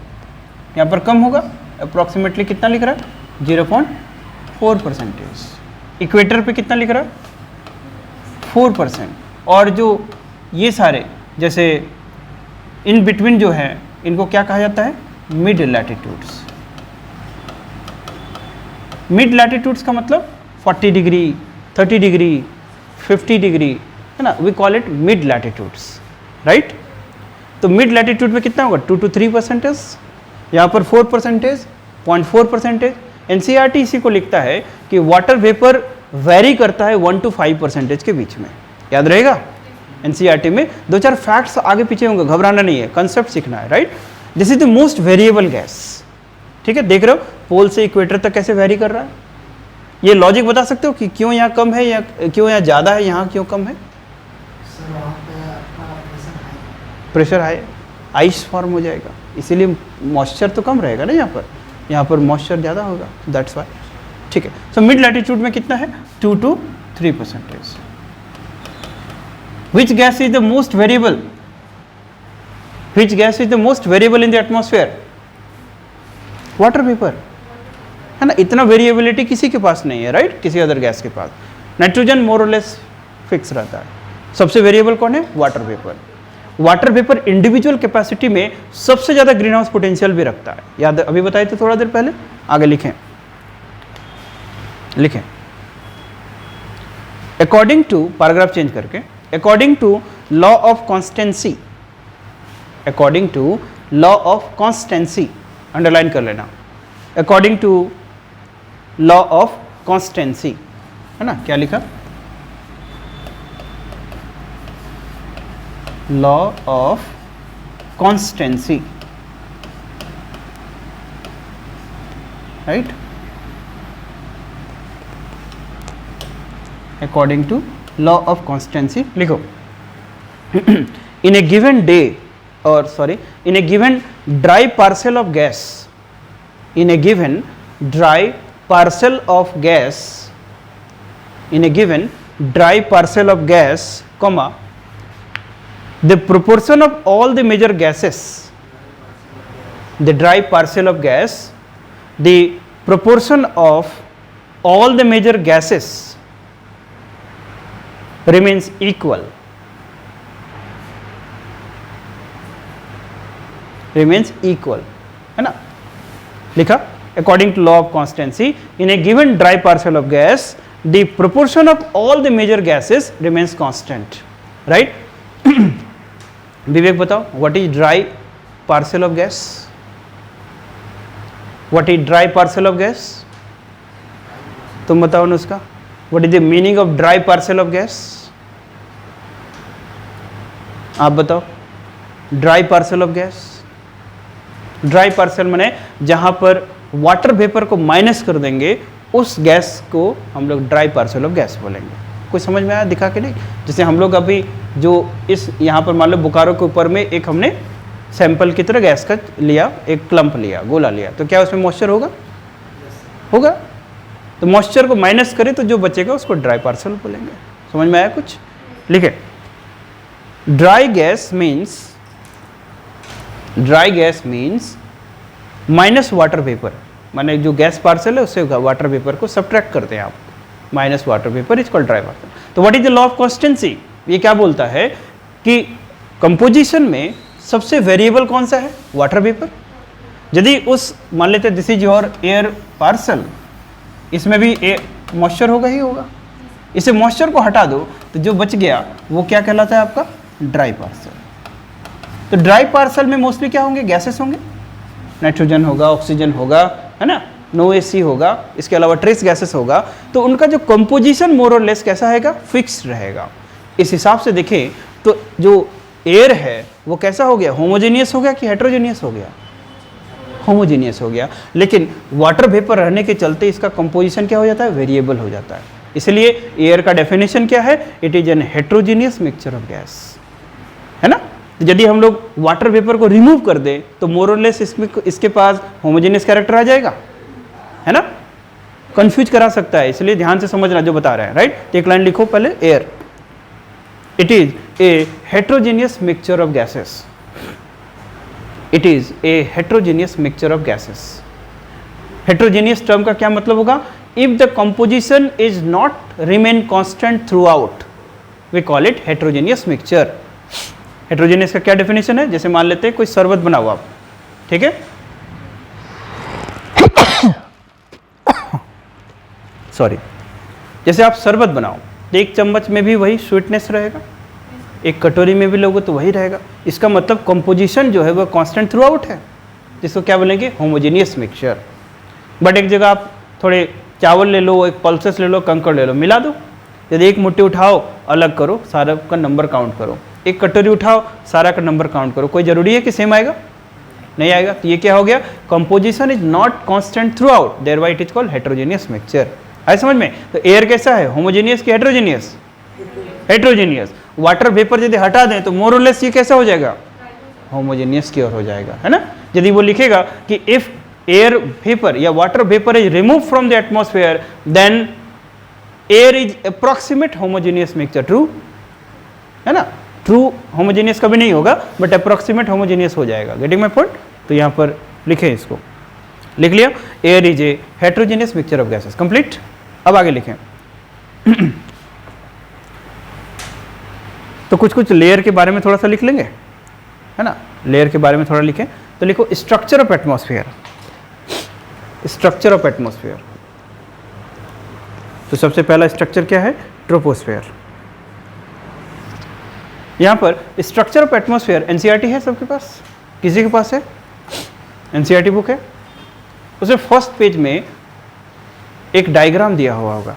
यहाँ पर कम होगा, अप्रॉक्सीमेटली कितना लिख रहा है? 0.4%. इक्वेटर पे कितना लिख रहा है? 4%. और जो ये सारे जैसे इन बिटवीन जो है इनको क्या कहा जाता है? Mid latitudes. मिड लैटिट्यूड्स का मतलब 40 डिग्री, 30 डिग्री, 50 डिग्री, है ना. We call it mid latitudes, right. तो मिड लैटिट्यूड में कितना होगा? 2 to 3%. यहाँ पर 4%, 0.4%. एनसीईआरटी इसी को लिखता है कि वाटर वेपर वेरी करता है 1 to 5% के बीच में. याद रहेगा? एनसीईआरटी में 2-4 फैक्ट्स आगे पीछे होंगे, घबराना नहीं है, कंसेप्ट सीखना है, right. This is the most variable gas, ठीक है। देख रहे हो पोल से इक्वेटर तक कैसे वेरी कर रहा है। ये लॉजिक बता सकते हो कि क्यों यहाँ कम है या क्यों यहाँ ज़्यादा है, यहाँ क्यों कम है? प्रेशर हाई, आइस फॉर्म हो जाएगा, इसीलिए मॉइस्चर तो कम रहेगा ना यहाँ पर मॉइस्चर ज़्यादा होगा, दैट्स वाई, ठीक है। सो मिड लैटिट्यूड में कितना है? 2 to 3%। Which gas is the most variable? Which gas is the most variable in the atmosphere? Water vapor, है ना। इतना वेरिएबिलिटी किसी के पास नहीं है, राइट, किसी अदर गैस के पास। Nitrogen more or less fix रहता है। सबसे वेरिएबल कौन है? Water vapour. Water vapour individual capacity में सबसे ज्यादा ग्रीन हाउस पोटेंशियल भी रखता है, याद अभी बताए थे थोड़ा देर पहले। आगे लिखें अकॉर्डिंग टू, पैराग्राफ चेंज करके, according to law of constancy, according to law of constancy, underline कर लेना, according to law of constancy, है ना। क्या लिखा? Law of constancy, right. According to law of constancy लिखो। इन ए गिवन डे और sorry in a given dry parcel of gas, in a given dry parcel of gas, in a given dry parcel of gas, comma, the proportion of all the major gases, the dry parcel of gas, the proportion of all the major gases remains equal, remains equal, है ना। लिखा according to law of constancy in a given dry parcel of gas the proportion of all the major gases remains constant, right. Vivek बताओ what is dry parcel of gas? What is dry parcel of gas? तुम बताओ ना उसका, what is the meaning of dry parcel of gas? आप बताओ। Dry parcel of gas, dry parcel माने जहां पर वाटर वेपर को माइनस कर देंगे उस गैस को हम लोग ड्राई पार्सल ऑफ गैस बोलेंगे। कुछ समझ में आया? दिखा के नहीं? जैसे हम लोग अभी जो इस यहाँ पर मान लो बोकारो के ऊपर में एक हमने सैंपल की तरह गैस का लिया, एक क्लम्प लिया, गोला लिया, तो क्या उसमें मॉइस्चर होगा? होगा। तो मॉइस्चर को माइनस करें तो जो बचेगा उसको ड्राई पार्सल बोलेंगे। समझ में आया कुछ? लिखे dry gas means, dry gas means minus water vapour, माने जो गैस पार्सल है उससे वाटर वेपर को सब्ट्रैक्ट करते हैं आप, minus water vapour is called dry parcel. तो what is the law of constancy? ये क्या बोलता है कि कंपोजिशन में सबसे वेरिएबल कौन सा है? Water vapour. यदि उस मान लेते this is your air parcel, इसमें भी मॉइस्चर होगा ही होगा, इसे मॉइस्चर को हटा दो तो जो बच गया वो क्या कहलाता है आपका? Dry parcel. तो ड्राई पार्सल में मोस्टली क्या होंगे? गैसेस होंगे, नाइट्रोजन होगा, ऑक्सीजन होगा, है ना, NOAC होगा, इसके अलावा ट्रेस गैसेस होगा। तो उनका जो कंपोजिशन मोर और लेस कैसा रहेगा? फिक्स रहेगा। इस हिसाब से देखें तो जो एयर है वो कैसा हो गया? होमोजेनियस हो गया कि हेट्रोजेनियस हो गया? होमोजेनियस हो गया। लेकिन वाटर वेपर रहने के चलते इसका कंपोजिशन क्या हो जाता है? वेरिएबल हो जाता है। इसलिए एयर का डेफिनेशन क्या है? It is an heterogeneous mixture of gas, है ना। यदि हम लोग वाटर वेपर को रिमूव कर दें तो मोर और लेस इसके पास होमोजेनियस कैरेक्टर आ जाएगा, है ना। कंफ्यूज करा सकता है, इसलिए ध्यान से समझना जो बता रहे हैं, राइट। एक लाइन लिखो पहले, air it is a heterogeneous mixture of gases, it is a heterogeneous mixture of gases. Heterogeneous term का क्या मतलब होगा? If the composition is not remain constant throughout we call it heterogeneous mixture. Heterogeneous का क्या definition है? जैसे मान लेते हैं कोई शरबत बनाओ आप, ठीक है, सॉरी, जैसे आप शरबत बनाओ तो एक चम्मच में भी वही स्वीटनेस रहेगा, एक कटोरी में भी लोगे तो वही रहेगा। इसका मतलब कंपोजिशन जो है वो कांस्टेंट थ्रू आउट है, जिसको क्या बोलेंगे? Homogeneous mixture. बट एक जगह आप थोड़े चावल ले लो, एक पल्सेस ले लो, कंकड़ ले लो, मिला दो यदि एक मुट्ठी उठाओ, अलग करो, सारा का नंबर काउंट करो, एक कटोरी उठाओ, सारा का नंबर काउंट करो, कोई जरूरी है कि सेम आएगा? नहीं आएगा। तो ये क्या हो गया? Composition is not constant through out, thereby it is called heterogeneous mixture. आए समझ में? तो एयर कैसा है? होमोजेनियस कि हेटेरोजेनियस? हेटेरोजेनियस। वाटर वेपर यदि हटा दें तो मोर और लेस ये कैसा हो जाएगा? होमोजेनियस की ओर हो जाएगा, है ना। यदि वो लिखेगा कि इफ एयर वेपर या water vapour is remove from the atmosphere then air is approximate homogeneous mixture, true है ना। ट्रू होमोजेनियस कभी नहीं होगा, बट अप्रोक्सीमेट होमोजेनियस हो जाएगा। Getting my point? तो यहाँ पर लिखें, इसको लिख लिया, air is a heterogeneous mixture of gases. Complete. अब आगे लिखें। तो कुछ कुछ लेयर के बारे में थोड़ा सा लिख लेंगे, है ना। लेयर के बारे में थोड़ा लिखें, तो लिखो structure of atmosphere. Structure of atmosphere, तो सबसे पहला स्ट्रक्चर क्या है? ट्रोपोस्फेयर। यहां पर स्ट्रक्चर ऑफ एटमॉस्फेयर एनसीईआरटी है सबके पास? किसी के पास है? एनसीईआरटी बुक है, उसमें फर्स्ट पेज में एक डायग्राम दिया हुआ होगा,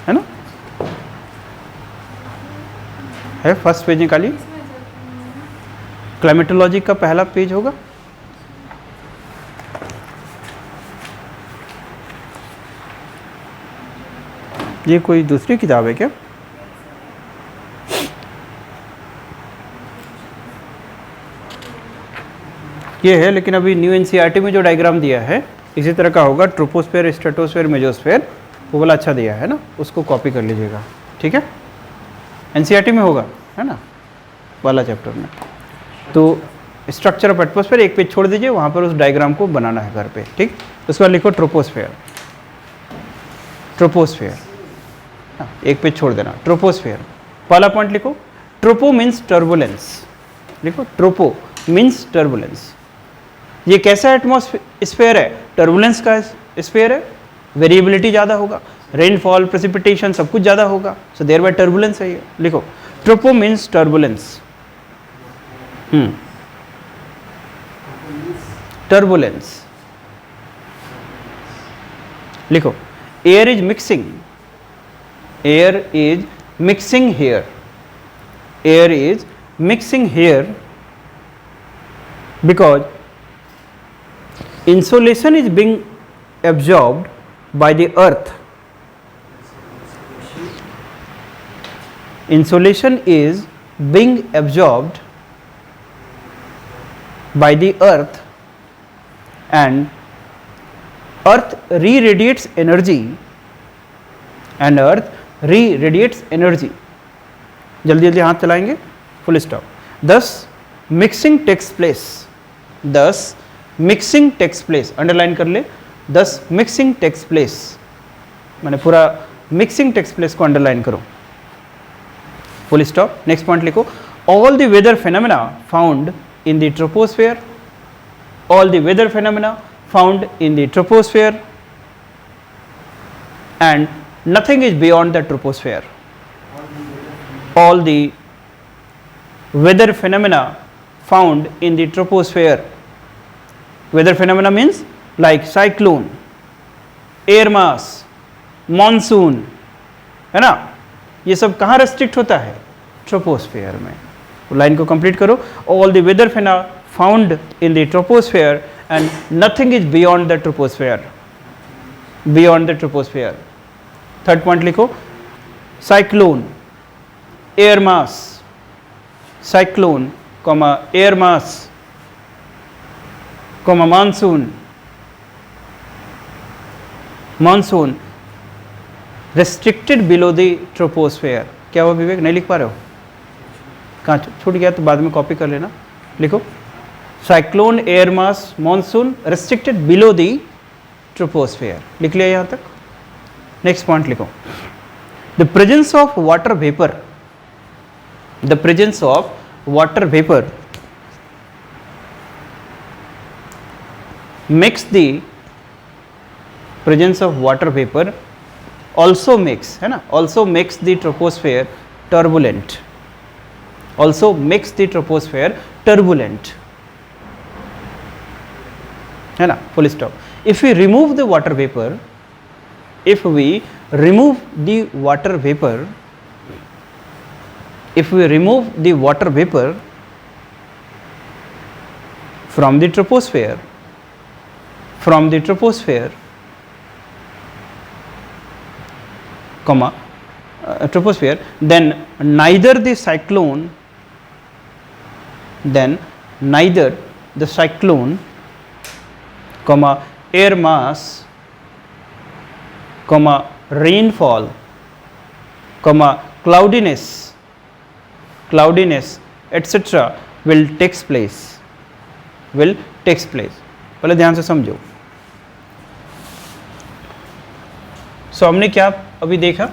है ना। है, फर्स्ट पेज निकालिए। क्लाइमेटोलॉजी का पहला पेज होगा। ये कोई दूसरी किताब है क्या? ये है, लेकिन अभी न्यू एनसीईआरटी में जो डायग्राम दिया है इसी तरह का होगा। ट्रोपोस्फेयर, स्ट्रेटोस्फेयर, मेजोस्फेयर, वो वाला अच्छा दिया है ना, उसको कॉपी कर लीजिएगा, ठीक है। एनसीईआरटी में होगा, है ना, वाला चैप्टर में। तो स्ट्रक्चर ऑफ एटमॉस्फेयर एक पेज छोड़ दीजिए, वहाँ पर उस डायग्राम को बनाना है घर पे, ठीक। उसके बाद लिखो ट्रोपोस्फेयर। ट्रोपोस्फेयर, एक पेज छोड़ देना। ट्रोपोस्फेयर पहला पॉइंट लिखो, ट्रोपो मीन्स टर्बुलेंस। लिखो ट्रोपो मीन्स टर्बुलेंस। ये कैसा एटमॉस्फेयर है? टर्बुलेंस का स्फेयर है, वेरिएबिलिटी ज़्यादा होगा, रेनफॉल, प्रेसिपिटेशन सब कुछ ज़्यादा होगा, सो देयर बाय टर्बुलेंस है ये। लिखो ट्रोपो मीन्स टर्बुलेंस। टर्बुलेंस। लिखो air is mixing. Air is mixing here. Air is mixing here because insolation is being absorbed by the earth. Insolation is being absorbed by the earth and earth re-radiates energy and earth re-radiates energy। जल्दी जल्दी हाथ चलाएंगे, full stop. thus mixing takes place। thus mixing takes place, underline कर ले। thus mixing takes place, मैंने पूरा mixing takes place को underline करो, फुल स्टॉप। नेक्स्ट पॉइंट लिखो, all the weather phenomena found in the troposphere, all the weather phenomena found in the troposphere and nothing is beyond the troposphere। all the weather phenomena found in the troposphere, weather phenomena means like cyclone, air mass, monsoon, है ना, ये सब कहाँ restrict होता है? Troposphere में। Line को complete करो, all the weather phenomena found in the troposphere and nothing is beyond the troposphere, beyond the troposphere। Third point लिखो, cyclone, air mass, cyclone comma air mass comma monsoon, monsoon restricted below the troposphere. क्या हुआ विवेक, नहीं लिख पा रहे हो? कहाँ छूट गया तो बाद में कॉपी कर लेना। लिखो cyclone, air mass, monsoon restricted below the troposphere. लिख लिया यहाँ तक। नेक्स्ट पॉइंट लिखो, the presence of water vapour, the presence of water vapour makes the presence of water vapor also makes, है ना, also makes the troposphere turbulent, also makes the troposphere turbulent, है ना, full stop। if we remove the water vapor, if we remove the water vapor, if we remove the water vapor from the troposphere, troposphere, then neither the cyclone, air mass, rainfall, cloudiness, etc. will takes place. पहले ध्यान से समझो. सो हमने क्या अभी देखा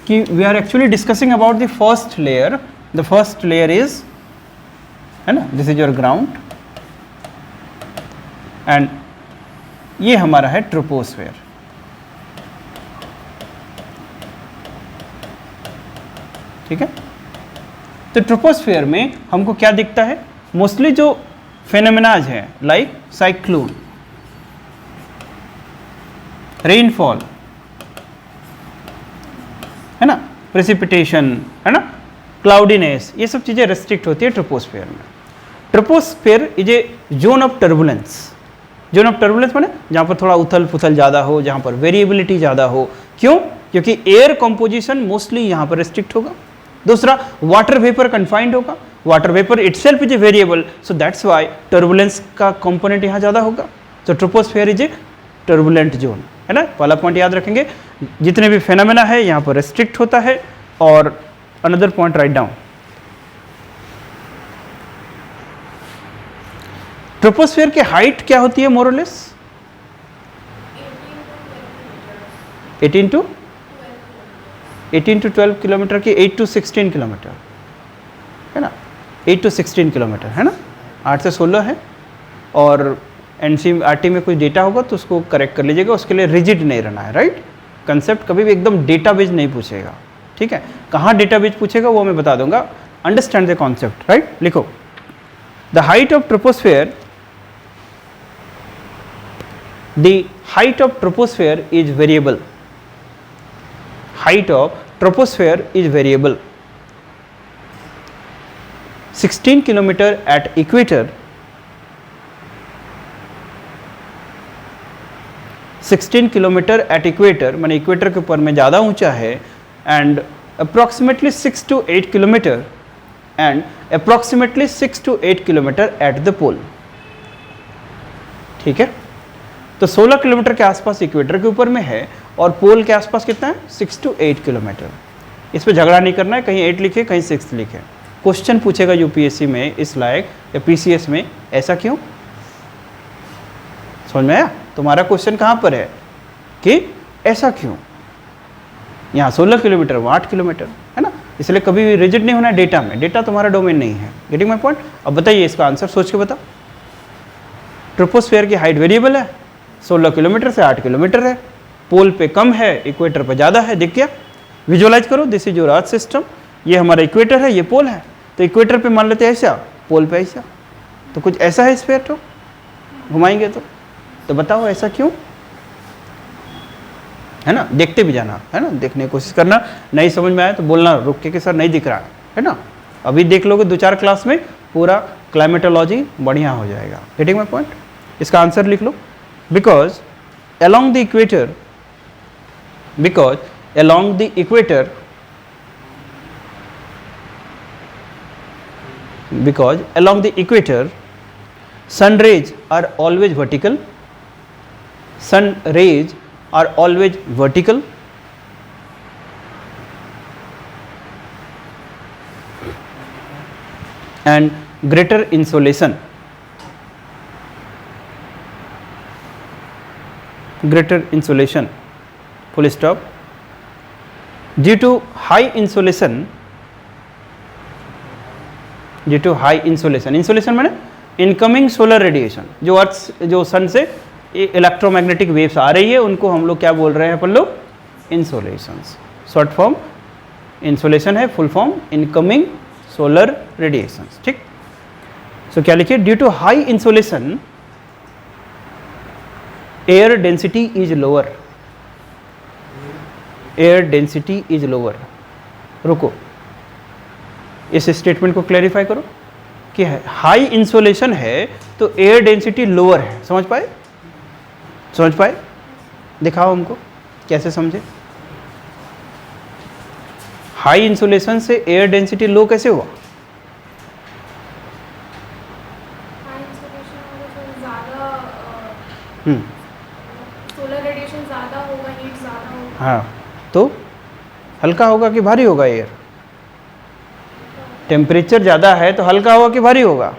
कि we are actually discussing about the first layer. The first layer is, है ना, this is your ground and ये हमारा है ट्रोपोस्फेयर. ठीक है. तो ट्रोपोस्फेयर में हमको क्या दिखता है? मोस्टली जो फेनोमेनाज है लाइक साइक्लोन, रेनफॉल, है ना, प्रेसिपिटेशन, है ना, क्लाउडीनेस, ये सब चीज़ें रेस्ट्रिक्ट होती है ट्रोपोस्फेयर में. Troposphere is a zone of turbulence. Zone of turbulence माने जहाँ पर थोड़ा उथल पुथल ज़्यादा हो, जहाँ पर वेरिएबिलिटी ज़्यादा हो. क्यों? क्योंकि एयर कंपोजिशन मोस्टली यहाँ पर रेस्ट्रिक्ट होगा. दूसरा, वाटर वेपर कन्फाइंड होगा. Water vapour itself is a variable, so that's why turbulence का कंपोनेंट यहाँ ज़्यादा होगा. तो troposphere is a turbulent zone, है ना. पहला पॉइंट याद रखेंगे, जितने भी फेनोमेना है यहाँ पर रेस्ट्रिक्ट होता है. और another point write down, troposphere की हाइट क्या होती है मोरलेस? 18 to 12 किलोमीटर की, 8 to 16 किलोमीटर, है ना. 8 to 16 किलोमीटर, है ना. 8 से 16 है. और NCERT में कोई डेटा होगा तो उसको करेक्ट कर लीजिएगा. उसके लिए रिजिड नहीं रहना है, राइट. कंसेप्ट कभी भी एकदम डेटाबेस नहीं पूछेगा. ठीक है. कहाँ डेटाबेस पूछेगा वो मैं बता दूंगा. Understand the concept, right. लिखो, the height of troposphere, the height of troposphere is variable. Height of troposphere is variable. 16 kilometer at equator, 16 kilometre at equator, माने इक्वेटर के ऊपर में ज़्यादा ऊंचा है. And approximately 6 to 8 kilometre and approximately 6 to 8 kilometre at the pole. ठीक है. तो 16 किलोमीटर के आसपास इक्वेटर के ऊपर में है और पोल के आसपास कितना है? 6 to 8 किलोमीटर. इस पर झगड़ा नहीं करना है, कहीं 8 लिखे कहीं 6 लिखे. क्वेश्चन पूछेगा यूपीएससी में इस लायक या पीसीएस में, ऐसा क्यों? समझ में आया? तुम्हारा क्वेश्चन कहाँ पर है कि ऐसा क्यों? यहाँ 16 किलोमीटर, वहाँ 8 किलोमीटर, है ना. इसलिए कभी भी रिजिड नहीं होना है डेटा में. डेटा तुम्हारा डोमेन नहीं है. Getting my point? अब बताइए इसका आंसर, सोच के बताओ. ट्रोपोस्फेयर की हाइट वेरिएबल है. 16 किलोमीटर से 8 किलोमीटर है. पोल पे कम है, इक्वेटर पे ज़्यादा है. दिख गया? विजुअलाइज करो, this is your earth system. ये हमारा इक्वेटर है, ये पोल है. तो इक्वेटर पे मान लेते हैं ऐसा, पोल पे ऐसा. तो कुछ ऐसा है स्फीयर. तो घुमाएंगे तो बताओ ऐसा क्यों? है ना. देखते भी जाना, है ना, देखने की कोशिश करना. नहीं समझ में आया तो बोलना रुक के सर नहीं दिख रहा है ना. अभी देख लोगे 2-4 क्लास में पूरा क्लाइमेटोलॉजी बढ़िया हो जाएगा. Getting my point? इसका आंसर लिख लो. Because along the equator, because along the equator, sun rays are always vertical. Sun rays are always vertical. And greater insolation. Greater insolation, full stop. Due to high insolation, insolation माने incoming solar radiation, जो अर्थ जो सन से electromagnetic waves आ रही है उनको हम लोग क्या बोल रहे हैं अपन लोग? इंसोलेशंस. शॉर्ट फॉर्म इंसोलेशन है, full form incoming solar radiations. ठीक. सो क्या लिखिए? Due to high insolation air density is lower. Air density is lower. रुको, इस स्टेटमेंट को क्लैरिफाई करो कि हाई इंसोलेशन है तो एयर डेंसिटी लोअर है। समझ पाए? समझ पाए? दिखाओ हमको कैसे समझे। हाई इंसोलेशन से एयर डेंसिटी लो कैसे हुआ? सोलर रेडिएशन ज़्यादा होगा, हीट ज़्यादा होगा। हाँ, तो हल्का होगा कि भारी होगा एयर? टेम्परेचर ज़्यादा है तो हल्का होगा कि भारी होगा?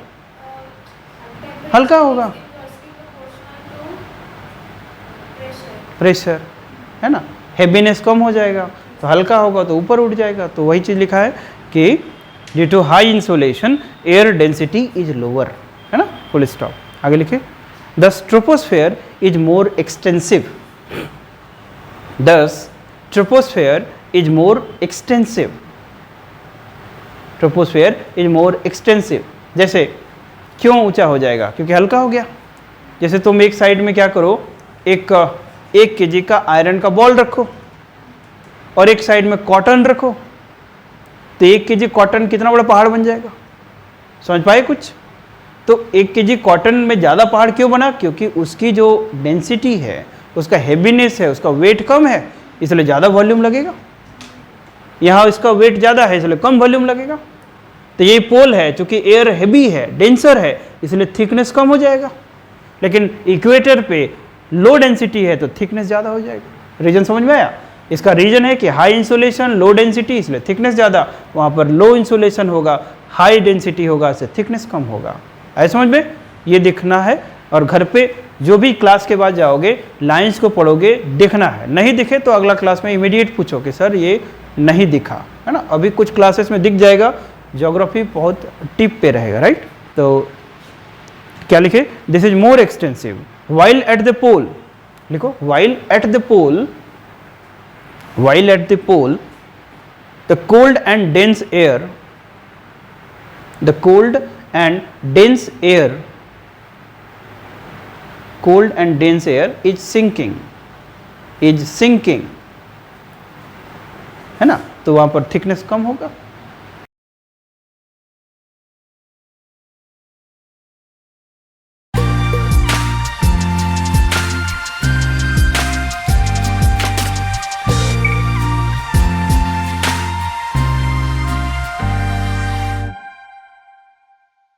हल्का होगा। प्रेशर है ना, हेवीनेस कम हो जाएगा तो हल्का होगा तो ऊपर उठ जाएगा। तो वही चीज़ लिखा है कि due to high insolation air density is lower, है ना, फुल स्टॉप। आगे लिखे, the troposphere is more extensive. Thus troposphere is more extensive. Troposphere is more extensive. जैसे क्यों ऊंचा हो जाएगा? क्योंकि हल्का हो गया। जैसे तुम एक साइड में क्या करो, एक 1 kg का आयरन का बॉल रखो और एक साइड में कॉटन रखो, तो 1 kg कॉटन कितना बड़ा पहाड़ बन जाएगा। समझ पाए कुछ? तो 1 kg कॉटन में ज़्यादा पहाड़ क्यों बना? क्योंकि उसकी जो डेंसिटी है, उसका हेवीनेस है, उसका वेट कम है, इसलिए ज़्यादा वॉल्यूम लगेगा। यहाँ इसका वेट ज़्यादा है इसलिए कम वॉल्यूम लगेगा। तो यही पोल है, चूंकि एयर हैवी है, डेंसर है, इसलिए थिकनेस कम हो जाएगा। लेकिन इक्वेटर पे लो डेंसिटी है तो थिकनेस ज़्यादा हो जाएगा। रीजन समझ में आया? इसका रीजन है कि हाई इंसुलेशन, लो डेंसिटी, इसलिए थिकनेस ज़्यादा। वहाँ पर लो इंसुलेशन होगा, हाई डेंसिटी होगा, इससे थिकनेस कम होगा। ऐसे समझ में? ये दिखना है। और घर पे जो भी क्लास के बाद जाओगे लाइंस को पढ़ोगे, दिखना है। नहीं दिखे तो अगला क्लास में इमीडिएट पूछो कि सर ये नहीं दिखा, है ना। अभी कुछ क्लासेस में दिख जाएगा, ज्योग्राफी बहुत टिप पे रहेगा, राइट। तो क्या लिखे? This is more extensive while at the pole। लिखो, while at the pole, while at the pole the cold and dense air, the cold and dense air, cold and dense air is sinking, is sinking, है ना। तो वहां पर thickness कम होगा।